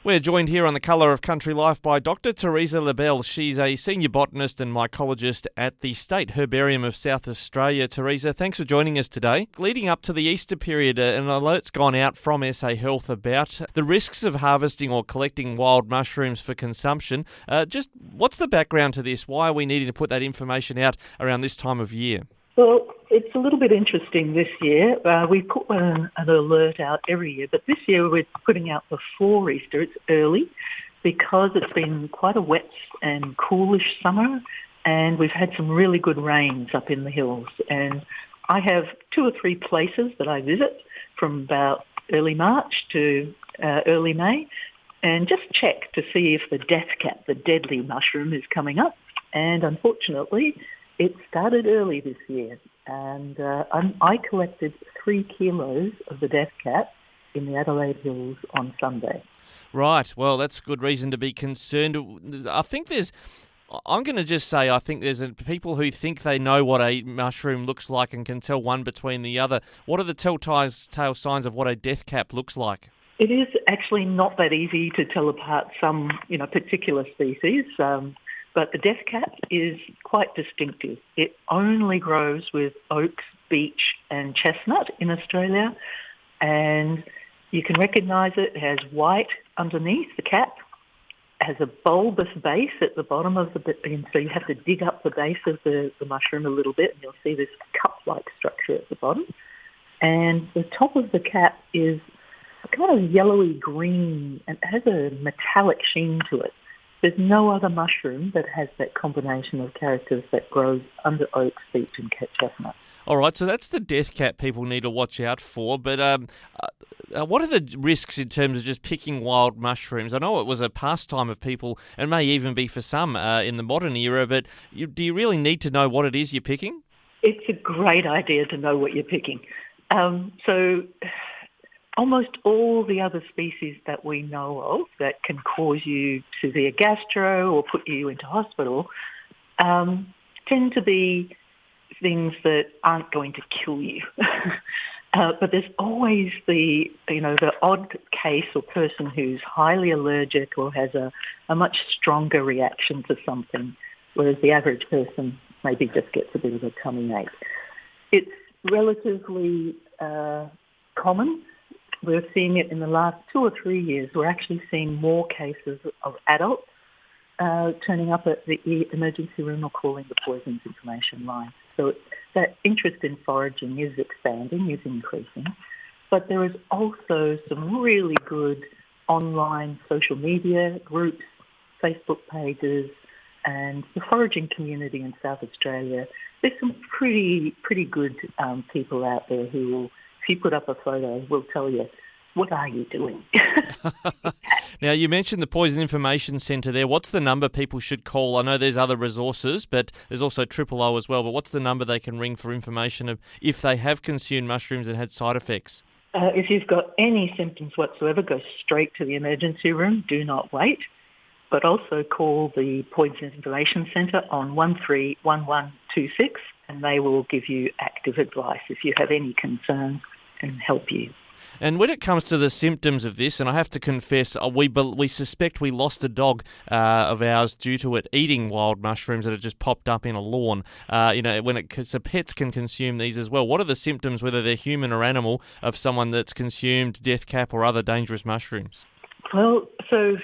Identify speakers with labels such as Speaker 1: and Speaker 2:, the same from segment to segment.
Speaker 1: We're joined here on The Colour of Country Life by Dr. Teresa Lebel. She's a senior botanist and mycologist at the State Herbarium of South Australia. Teresa, thanks for joining us today. Leading up to the Easter period, an alert's gone out from SA Health about the risks of harvesting or collecting wild mushrooms for consumption. Just what's the background to this? Why are we needing to put that information out around this time of year?
Speaker 2: Well, it's a little bit interesting this year. We put an alert out every year, but this year we're putting out before Easter. It's early because it's been quite a wet and coolish summer, and we've had some really good rains up in the hills. And I have 2 or 3 places that I visit from about early March to early May, and just check to see if the death cap, the deadly mushroom, is coming up. And unfortunately, it started early this year, and I collected 3 kilos of the death cap in the Adelaide Hills on Sunday.
Speaker 1: Right, well, that's a good reason to be concerned. I'm going to just say I think there's people who think they know what a mushroom looks like and can tell one between the other. What are the telltale signs of what a death cap looks like?
Speaker 2: It is actually not that easy to tell apart some, particular species. But the death cap is quite distinctive. It only grows with oaks, beech and chestnut in Australia, and you can recognise it. It has white underneath the cap, it has a bulbous base at the bottom of and so you have to dig up the base of the mushroom a little bit, and you'll see this cup-like structure at the bottom. And the top of the cap is kind of yellowy green and it has a metallic sheen to it. There's no other mushroom that has that combination of characters that grows under oaks, beech and chestnut.
Speaker 1: All right, so that's the death cap people need to watch out for. But what are the risks in terms of just picking wild mushrooms? I know it was a pastime of people and may even be for some in the modern era, but do you really need to know what it is you're picking?
Speaker 2: It's a great idea to know what you're picking. So almost all the other species that we know of that can cause you severe gastro or put you into hospital tend to be things that aren't going to kill you. But there's always the odd case or person who's highly allergic or has a much stronger reaction to something, whereas the average person maybe just gets a bit of a tummy ache. It's relatively common. We're seeing it in the last 2 or 3 years. We're actually seeing more cases of adults turning up at the emergency room or calling the poisons information line. So that interest in foraging is expanding, is increasing. But there is also some really good online social media groups, Facebook pages, and the foraging community in South Australia. There's some pretty good people out there who will, if you put up a photo, will tell you, what are you doing?
Speaker 1: Now, you mentioned the Poison Information Centre there. What's the number people should call? I know there's other resources, but there's also 000 as well. But what's the number they can ring for information of if they have consumed mushrooms and had side effects?
Speaker 2: If you've got any symptoms whatsoever, go straight to the emergency room. Do not wait. But also call the Poison Information Centre on 131126, and they will give you active advice if you have any concerns and help you.
Speaker 1: And when it comes to the symptoms of this, and I have to confess, we suspect we lost a dog of ours due to it eating wild mushrooms that had just popped up in a lawn. So pets can consume these as well. What are the symptoms, whether they're human or animal, of someone that's consumed death cap or other dangerous mushrooms?
Speaker 2: Well, so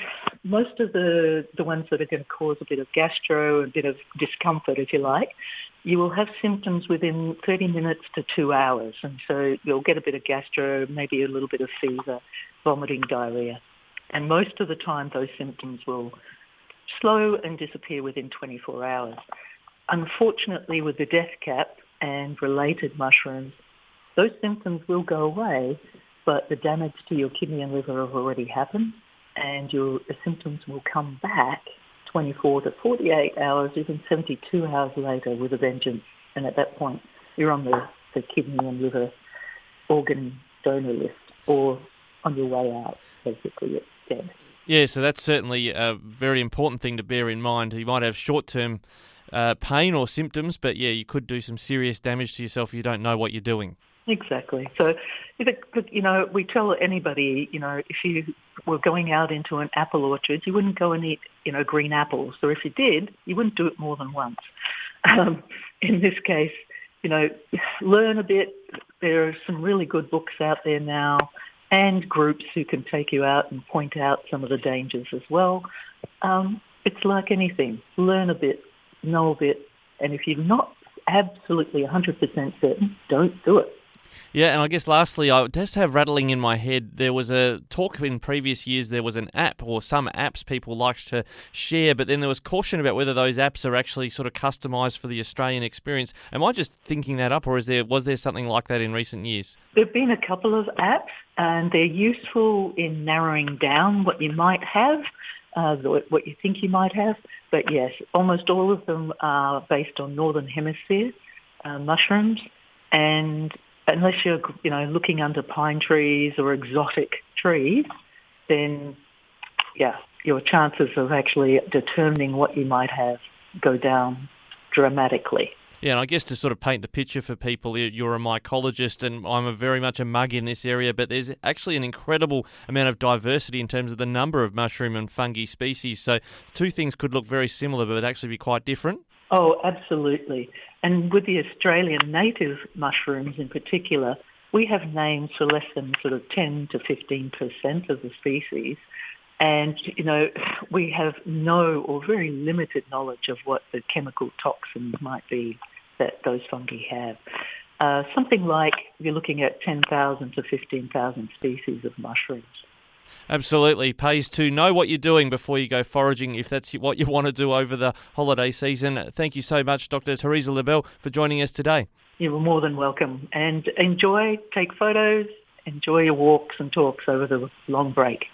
Speaker 2: most of the ones that are going to cause a bit of gastro, a bit of discomfort, if you like, you will have symptoms within 30 minutes to 2 hours. And so you'll get a bit of gastro, maybe a little bit of fever, vomiting, diarrhea. And most of the time those symptoms will slow and disappear within 24 hours. Unfortunately, with the death cap and related mushrooms, those symptoms will go away, but the damage to your kidney and liver have already happened, and the symptoms will come back 24 to 48 hours, even 72 hours later with a vengeance. And at that point, you're on the kidney and liver organ donor list or on your way out, basically, it's dead.
Speaker 1: Yeah, so that's certainly a very important thing to bear in mind. You might have short-term pain or symptoms, but yeah, you could do some serious damage to yourself if you don't know what you're doing.
Speaker 2: Exactly. So, we tell anybody, if you were going out into an apple orchard, you wouldn't go and eat, green apples. Or if you did, you wouldn't do it more than once. In this case, learn a bit. There are some really good books out there now and groups who can take you out and point out some of the dangers as well. It's like anything. Learn a bit, know a bit, and if you're not absolutely 100% certain, don't do it.
Speaker 1: Yeah, and I guess lastly, I just have rattling in my head, there was a talk in previous years, there was an app or some apps people like to share, but then there was caution about whether those apps are actually sort of customised for the Australian experience. Am I just thinking that up, or was there something like that in recent years?
Speaker 2: There have been a couple of apps, and they're useful in narrowing down what you might have, what you think you might have. But yes, almost all of them are based on Northern Hemisphere mushrooms, and unless you're, looking under pine trees or exotic trees, then, your chances of actually determining what you might have go down dramatically.
Speaker 1: Yeah, and I guess to sort of paint the picture for people, you're a mycologist and I'm very much a mug in this area, but there's actually an incredible amount of diversity in terms of the number of mushroom and fungi species. So two things could look very similar, but actually be quite different.
Speaker 2: Oh, absolutely. And with the Australian native mushrooms in particular, we have names for less than sort of 10 to 15% of the species. And, we have no or very limited knowledge of what the chemical toxins might be that those fungi have. Something like you're looking at 10,000 to 15,000 species of mushrooms.
Speaker 1: Absolutely. Pays to know what you're doing before you go foraging, if that's what you want to do over the holiday season. Thank you so much, Dr. Teresa Lebel, for joining us today.
Speaker 2: You're more than welcome. And take photos, enjoy your walks and talks over the long break.